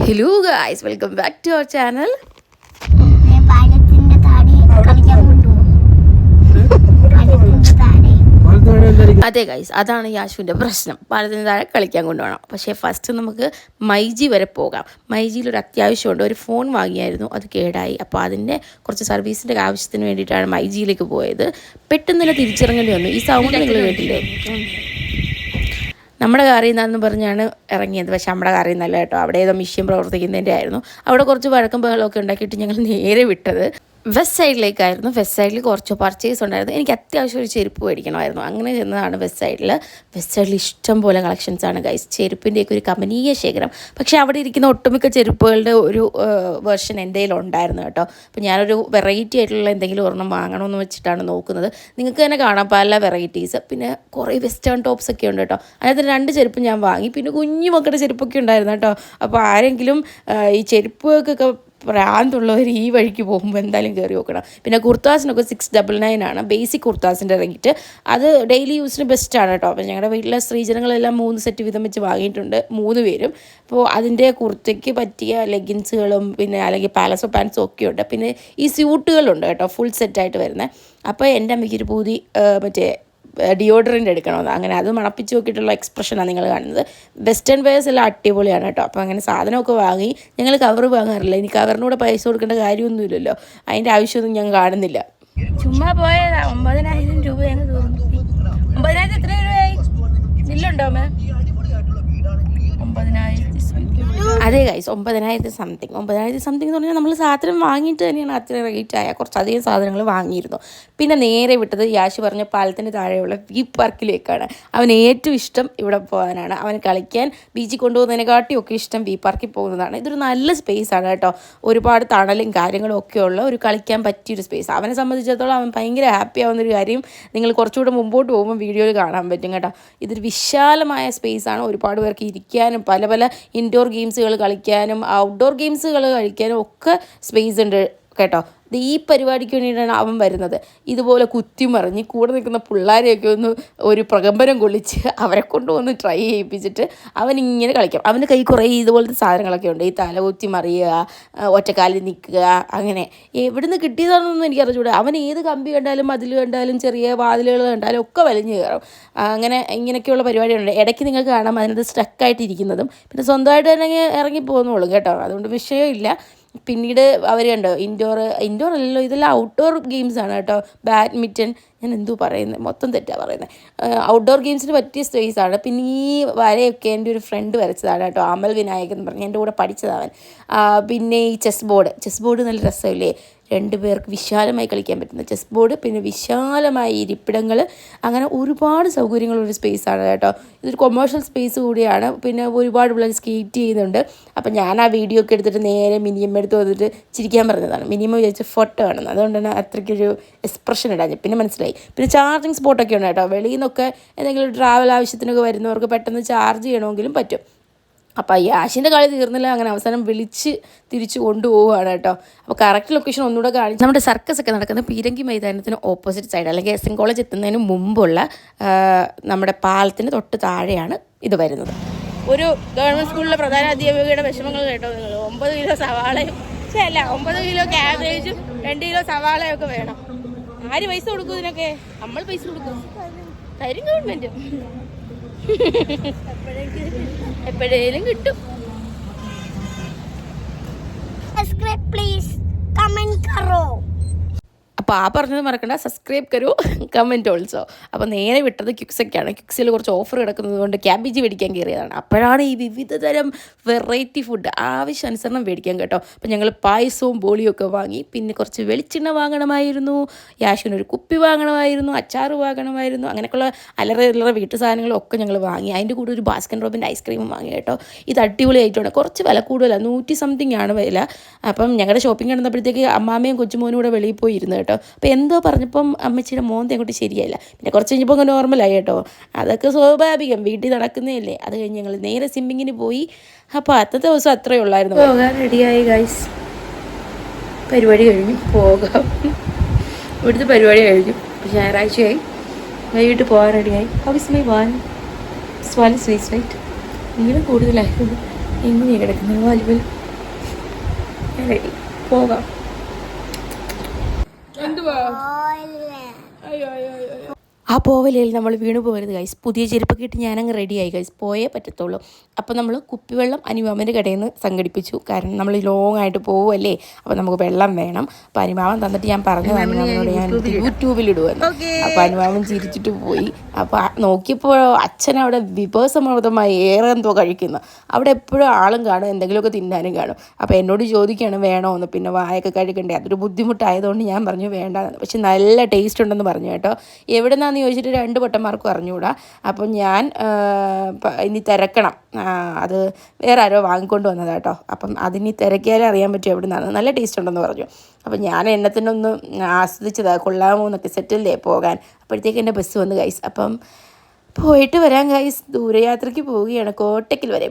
Hello guys, welcome back to our channel. അതെ guys, അതാണ് യാശുവിൻ്റെ പ്രശ്നം. പാലത്തിന് താഴെ കളിക്കാൻ കൊണ്ടുപോകണം. പക്ഷേ ഫസ്റ്റ് നമുക്ക് മൈജി വരെ പോകാം. മൈജിയിൽ ഒരു അത്യാവശ്യമുണ്ട്. ഒരു ഫോൺ വാങ്ങിയായിരുന്നു, അത് കേടായി. അപ്പോൾ അതിൻ്റെ കുറച്ച് സർവീസിൻ്റെ ആവശ്യത്തിന് വേണ്ടിയിട്ടാണ് മൈജിയിലേക്ക് പോയത്. പെട്ടെന്ന് തന്നെ തിരിച്ചിറങ്ങേണ്ടി വന്നു. ഈ സൗണ്ട് നിങ്ങൾ കേട്ടില്ലേ? നമ്മുടെ കാറിൽ നിന്നാന്ന് പറഞ്ഞാണ് ഇറങ്ങിയത്. പക്ഷെ നമ്മുടെ കാറിൽ നിന്നല്ല കേട്ടോ, അവിടെ ഏതോ മിഷ്യൻ പ്രവർത്തിക്കുന്നതിൻ്റെ ആയിരുന്നു. അവിടെ കുറച്ച് വഴക്കം ബഹളമൊക്കെ ഉണ്ടാക്കിയിട്ട് ഞങ്ങൾ നേരെ വിട്ടത് വെസ്റ്റ് സൈഡിലേക്കായിരുന്നു. വെസ്റ്റ് സൈഡിൽ കുറച്ച് പർച്ചേസ് ഉണ്ടായിരുന്നു. എനിക്ക് അത്യാവശ്യം ഒരു ചെരുപ്പ് മേടിക്കണമായിരുന്നു. അങ്ങനെ ചെന്നതാണ് വെസ്റ്റ് സൈഡിൽ. വെസ്റ്റ് സൈഡിൽ ഇഷ്ടം പോലെ കളക്ഷൻസാണ് ഗൈസ്. ചെരുപ്പിൻ്റെയൊക്കെ ഒരു കമനീയ ശേഖരം. പക്ഷേ അവിടെ ഇരിക്കുന്ന ഒട്ടുമിക്ക ചെരുപ്പുകളുടെ ഒരു വെർഷൻ എൻ്റെ കയ്യിൽ ഉണ്ടായിരുന്നു കേട്ടോ. അപ്പോൾ ഞാനൊരു വെറൈറ്റി ആയിട്ടുള്ള എന്തെങ്കിലും ഒരെണ്ണം വാങ്ങണമെന്ന് വെച്ചിട്ടാണ് നോക്കുന്നത്. നിങ്ങൾക്ക് തന്നെ കാണാം പല വെറൈറ്റീസ്. പിന്നെ കുറേ വെസ്റ്റേൺ ടോപ്സ് ഒക്കെ ഉണ്ട് കേട്ടോ. അതിനകത്ത് 2 ചെരുപ്പ് ഞാൻ വാങ്ങി. പിന്നെ കുഞ്ഞു മക്കളുടെ ചെരുപ്പൊക്കെ ഉണ്ടായിരുന്നു കേട്ടോ. അപ്പോൾ ആരെങ്കിലും ഈ ചെരുപ്പൊക്കെ പ്രാന്തുള്ളവർ ഈ വഴിക്ക് പോകുമ്പോൾ എന്തായാലും കയറി നോക്കണം. പിന്നെ കുർത്താസിനൊക്കെ 699 ആണ് ബേസിക് കുർത്താസിൻ്റെ റേറ്റ്. അത് ഡെയിലി യൂസിന് ബെസ്റ്റാണ് കേട്ടോ. അപ്പോൾ ഞങ്ങളുടെ വീട്ടിലെ സ്ത്രീജനങ്ങളെല്ലാം 3 സെറ്റ് വീതം വെച്ച് വാങ്ങിയിട്ടുണ്ട്, 3 പേരും. അപ്പോൾ അതിൻ്റെ കുർത്തയ്ക്ക് പറ്റിയ ലെഗിൻസുകളും പിന്നെ അല്ലെങ്കിൽ പാലസോ പാൻസും ഒക്കെ ഉണ്ട്. പിന്നെ ഈ സ്യൂട്ടുകളുണ്ട് കേട്ടോ, ഫുൾ സെറ്റായിട്ട് വരുന്നത്. അപ്പോൾ എൻ്റെ അമ്മയ്ക്ക് ഒരു പൂതി മറ്റേ ഡിയോഡറൻ്റ് എടുക്കണമെന്ന്. അങ്ങനെ അത് മണപ്പിച്ച് നോക്കിയിട്ടുള്ള എക്സ്പ്രഷനാണ് നിങ്ങൾ കാണുന്നത്. വെസ്റ്റേൺ വെയേഴ്സ് എല്ലാം അടിപൊളിയാണ് കേട്ടോ. അപ്പോൾ അങ്ങനെ സാധനമൊക്കെ വാങ്ങി. ഞങ്ങൾ കവർ വാങ്ങാറില്ല. ഇനി കവറിനൂടെ പൈസ കൊടുക്കേണ്ട കാര്യമൊന്നുമില്ലല്ലോ, അതിൻ്റെ ആവശ്യമൊന്നും ഞാൻ കാണുന്നില്ല. ചുമ്മാ പോയതാ. 9,000 രൂപയാണ് തോന്നുന്നു. 9,000 എത്ര രൂപയായി? ബില്ലുണ്ടോ മേ? 9,000. അതെ ഗൈസ്, 9,000 സംതിങ്. 9,000 സംതിങ് എന്ന് പറഞ്ഞാൽ നമ്മൾ സാധനം വാങ്ങിയിട്ട് തന്നെയാണ് അത്ര റേറ്റ് ആയ. കുറച്ചധികം സാധനങ്ങൾ വാങ്ങിയിരുന്നു. പിന്നെ നേരെ വിട്ടത് യാശു പറഞ്ഞ പാലത്തിന് താഴെയുള്ള വി പാർക്കിലേക്കാണ്. അവന് ഏറ്റവും ഇഷ്ടം ഇവിടെ പോകാനാണ്. അവന് കളിക്കാൻ ബീച്ചിൽ കൊണ്ടുപോകുന്നതിനെക്കാട്ടിയും ഒക്കെ ഇഷ്ടം വി പാർക്കിൽ പോകുന്നതാണ്. ഇതൊരു നല്ല സ്പേസാണ് കേട്ടോ. ഒരുപാട് തണലും കാര്യങ്ങളും ഒക്കെ ഉള്ള ഒരു കളിക്കാൻ പറ്റിയൊരു സ്പേസ്. അവനെ സംബന്ധിച്ചിടത്തോളം അവൻ ഭയങ്കര ഹാപ്പി ആവുന്നൊരു കാര്യം നിങ്ങൾ കുറച്ചുകൂടെ മുമ്പോട്ട് പോകുമ്പോൾ വീഡിയോയിൽ കാണാൻ പറ്റും കേട്ടോ. ഇതൊരു വിശാലമായ സ്പേസാണ്. ഒരുപാട് പേർക്ക് ഇരിക്കാനും പല പല ഇൻഡോർ ഗെയിംസുകൾ കളിക്കാനും ഔട്ട്ഡോർ ഗെയിംസുകൾ കളിക്കാനും ഒക്കെ സ്പേസ് ഉണ്ട് കേട്ടോ. ഈ പരിപാടിക്ക് വേണ്ടിയിട്ടാണ് അവൻ വരുന്നത്. ഇതുപോലെ കുത്തിമറിഞ്ഞ് കൂടെ നിൽക്കുന്ന പിള്ളേരെയൊക്കെ ഒന്ന് ഒരു പ്രകമ്പനം കൊള്ളിച്ച് അവരെ കൊണ്ടുവന്ന് ട്രൈ ചെയ്യിപ്പിച്ചിട്ട് അവൻ ഇങ്ങനെ കളിക്കാം. അവൻ്റെ കൈ കുറേ ഇതുപോലത്തെ സാധനങ്ങളൊക്കെ ഉണ്ട്. ഈ തല കുത്തി മറിയുക, ഒറ്റക്കാലിൽ നിൽക്കുക, അങ്ങനെ എവിടെ നിന്ന് കിട്ടിയതാണെന്നൊന്നും എനിക്ക് അറിഞ്ഞൂടാ. അവൻ ഏത് കമ്പി കണ്ടാലും മതിൽ കണ്ടാലും ചെറിയ വാതിലുകൾ കണ്ടാലും ഒക്കെ വലിഞ്ഞു കയറും. അങ്ങനെ ഇങ്ങനെയൊക്കെയുള്ള പരിപാടികളുണ്ട്. ഇടയ്ക്ക് നിങ്ങൾക്ക് കാണാം അതിനകത്ത് സ്റ്റക്കായിട്ടിരിക്കുന്നതും. പിന്നെ സ്വന്തമായിട്ട് തന്നെ ഇറങ്ങി പോകുന്നുള്ളൂ കേട്ടോ, അതുകൊണ്ട് വിഷയമില്ല. പിന്നീട് അവർ കണ്ടോ ഇൻഡോർ അല്ലല്ലോ, ഇതെല്ലാം ഔട്ട്ഡോർ ഗെയിംസാണ് കേട്ടോ. ബാഡ്മിൻ്റൺ, ഞാൻ എന്തോ പറയുന്നത്, മൊത്തം തെറ്റാണ് പറയുന്നത്. ഔട്ട്ഡോർ ഗെയിംസിന് പറ്റിയ സ്പേസാണ്. പിന്നെ ഈ വരയൊക്കെ എൻ്റെ ഒരു ഫ്രണ്ട് വരച്ചതാണ് കേട്ടോ, അമൽ വിനായകൻ എന്ന് പറഞ്ഞ് എൻ്റെ കൂടെ പഠിച്ചതവൻ. പിന്നെ ഈ ചെസ് ബോർഡ് നല്ല രസമില്ലേ? 2 പേർക്ക് വിശാലമായി കളിക്കാൻ പറ്റുന്ന ചെസ് ബോർഡ്, പിന്നെ വിശാലമായ ഇരിപ്പിടങ്ങൾ, അങ്ങനെ ഒരുപാട് സൗകര്യങ്ങളുള്ളൊരു സ്പേസാണ് കേട്ടോ. ഇതൊരു കൊമേഴ്ഷ്യൽ സ്പേസ് കൂടിയാണ്. പിന്നെ ഒരുപാട് പിള്ളേർ സ്കേറ്റ് ചെയ്യുന്നുണ്ട്. അപ്പം ഞാൻ ആ വീഡിയോ ഒക്കെ എടുത്തിട്ട് നേരെ മിനിമം എടുത്ത് വന്നിട്ട് ചിരിക്കാൻ പറഞ്ഞതാണ്. മിനിമം വിചാരിച്ച് ഫോട്ടോ കാണുന്നത്, അതുകൊണ്ട് തന്നെ അത്രയ്ക്കൊരു എക്സ്പ്രഷൻ ഇടാൻ പിന്നെ മനസ്സിലായി. പിന്നെ ചാർജിങ് സ്പോട്ടൊക്കെ ഉണ്ട് കേട്ടോ. വെളിയിൽ നിന്നൊക്കെ എന്തെങ്കിലും ട്രാവൽ ആവശ്യത്തിനൊക്കെ വരുന്നവർക്ക് പെട്ടെന്ന് ചാർജ് ചെയ്യണമെങ്കിലും പറ്റും. അപ്പോൾ ഈ യാഷിൻ്റെ കളി തീർന്നില്ല. അങ്ങനെ അവസാനം വിളിച്ച് തിരിച്ച് കൊണ്ടുപോവുകയാണ് കേട്ടോ. അപ്പോൾ കറക്റ്റ് ലൊക്കേഷൻ ഒന്നുകൂടെ കാണിച്ച് നമ്മുടെ സർക്കസ് ഒക്കെ നടക്കുന്ന പീരങ്കി മൈതാനത്തിന് ഓപ്പോസിറ്റ് സൈഡ്, അല്ലെങ്കിൽ എസ് എൻ കോളേജ് എത്തുന്നതിന് മുമ്പുള്ള നമ്മുടെ പാലത്തിന് തൊട്ട് താഴെയാണ് ഇത് വരുന്നത്. ഒരു ഗവൺമെൻറ് സ്കൂളിലെ പ്രധാന അധ്യാപികയുടെ വിഷമങ്ങൾ കേട്ടോ നിങ്ങൾ. 9 കിലോ സവാളയും 9 കിലോ ക്യാബേജും 2 കിലോ സവാളയും ഒക്കെ വേണം. ആര് പൈസ കൊടുക്കും ഇതിനൊക്കെ? നമ്മൾ പൈസ കൊടുക്കും, തരും ഗവൺമെൻറ്. എപ്പോഴേലും കിട്ടും. സബ്സ്ക്രൈബ് പ്ലീസ്, കമന്റ് കറോ. അപ്പോൾ ആ പറഞ്ഞത് മറക്കണ്ട, സബ്സ്ക്രൈബ് കരൂ, കമൻറ്റ് ഓൾസോ. അപ്പോൾ നേരെ വിട്ടത് ക്യുക്സൊക്കെയാണ്. ക്യുക്സിൽ കുറച്ച് ഓഫർ കിടക്കുന്നത് കൊണ്ട് ക്യാബേജ് മേടിക്കാൻ കയറിയതാണ്. അപ്പോഴാണ് ഈ വിവിധ തരം വെറൈറ്റി ഫുഡ് ആവശ്യാനുസരണം മേടിക്കാൻ കേട്ടോ. അപ്പോൾ ഞങ്ങൾ പായസവും ബോളിയും ഒക്കെ വാങ്ങി. പിന്നെ കുറച്ച് വെളിച്ചെണ്ണ വാങ്ങണമായിരുന്നു, യാശുവിനൊരു കുപ്പി വാങ്ങണമായിരുന്നു, അച്ചാറ് വാങ്ങണമായിരുന്നു. അങ്ങനെയൊക്കെയുള്ള അല്ലറ വീട്ടു സാധനങ്ങളൊക്കെ ഞങ്ങൾ വാങ്ങി. അതിൻ്റെ കൂടെ ഒരു ബാസ്കൻ റോബിൻ്റെ ഐസ്ക്രീമും വാങ്ങി കേട്ടോ. ഇത് അടിപൊളിയായിട്ടുണ്ട്. കുറച്ച് വില കൂടുതലാണ്, 100 സംതിങ് ആണ് വില. അപ്പം ഞങ്ങളുടെ ഷോപ്പിംഗ് നടന്നപ്പോഴത്തേക്ക് അമ്മാമ്മയും കൊച്ചുമോനും കൂടെ വെളിയിൽ പോയിരുന്നു കേട്ടോ. അപ്പോൾ എന്തോ പറഞ്ഞപ്പം അമ്മച്ചിയുടെ മോന്തെ അങ്ങോട്ട് ശരിയായില്ല. പിന്നെ കുറച്ച് കഴിഞ്ഞപ്പോൾ അങ്ങ് നോർമലായി കേട്ടോ. അതൊക്കെ സ്വാഭാവികം, വീട്ടിൽ നടക്കുന്നതല്ലേ. അത് കഴിഞ്ഞ് ഞങ്ങൾ നേരെ സ്വിമ്മിങ്ങിന് പോയി. അപ്പോൾ അന്നത്തെ ദിവസം അത്രയേ ഉള്ളായിരുന്നു. പോകാൻ റെഡിയായി ഗൈസ്, പരിപാടി കഴിഞ്ഞു, പോകാം. ഇവിടുത്തെ പരിപാടി കഴിഞ്ഞു, ഞായറാഴ്ചയായി, വൈകിട്ട് പോകാൻ റെഡിയായി. House my van sweet right. നീളം കൂടുതലായിരുന്നു. ഇങ്ങനെ കിടക്കുന്നത് വാലുവൽ റെഡി പോകാം. ആ പോവലയിൽ നമ്മൾ വീണ് പോകരുത് ഗൈസ്. പുതിയ ചെരുപ്പൊക്കെ ഇട്ട് ഞാനങ്ങ് റെഡിയായി ഗൈസ്, പോയേ പറ്റത്തുള്ളൂ. അപ്പോൾ നമ്മൾ കുപ്പിവെള്ളം അനിമാമൻ്റെ കടയിൽ നിന്ന് സംഘടിപ്പിച്ചു. കാരണം നമ്മൾ ലോങ് ആയിട്ട് പോവുമല്ലേ, അപ്പോൾ നമുക്ക് വെള്ളം വേണം. അപ്പോൾ അനിമാമൻ തന്നിട്ട് ഞാൻ പറഞ്ഞു അനിമാമനോട് ഞാൻ യൂട്യൂബിലിടുമെന്ന്. അപ്പോൾ അനിമാമൻ ചിരിച്ചിട്ട് പോയി. അപ്പോൾ നോക്കിയപ്പോൾ അച്ഛൻ അവിടെ വിഭവസമൃദ്ധമായി ഏറെ എന്തോ കഴിക്കുന്നു. അവിടെ എപ്പോഴും ആളും കാണും, എന്തെങ്കിലുമൊക്കെ തിന്നാനും കാണും. അപ്പോൾ എന്നോട് ചോദിക്കുകയാണ് വേണമെന്ന്. പിന്നെ വായൊക്കെ കഴുകണ്ടേ, അതൊരു ബുദ്ധിമുട്ടായതുകൊണ്ട് ഞാൻ പറഞ്ഞു വേണ്ടാന്ന്. പക്ഷെ നല്ല ടേസ്റ്റ് ഉണ്ടെന്ന് പറഞ്ഞു കേട്ടോ. എവിടെ നിന്നാന്ന് ചോദിച്ചിട്ട് 2 പൊട്ടന്മാർക്കും അറിഞ്ഞുകൂടാ. അപ്പം ഞാൻ ഇനി തിരക്കണം, അത് വേറെ ആരോ വാങ്ങിക്കൊണ്ട് വന്നതാണ് കേട്ടോ. അപ്പം അതിനി തിരക്കിയാലേ അറിയാൻ പറ്റും എവിടെ നിന്നാണ്. നല്ല ടേസ്റ്റ് ഉണ്ടെന്ന് പറഞ്ഞു. അപ്പം ഞാൻ എന്നെ തന്നെ ഒന്ന് ആസ്വദിച്ചതാണ്, കൊള്ളാമോ എന്നൊക്കെ. സെറ്റിലേ പോകാൻ. അപ്പോഴത്തേക്ക് എൻ്റെ ബസ് വന്ന് ഗൈസ്. അപ്പം പോയിട്ട് വരാം ഗൈസ്. ദൂരയാത്രയ്ക്ക് പോവുകയാണ്, കോട്ടയ്ക്കൽ വരെ.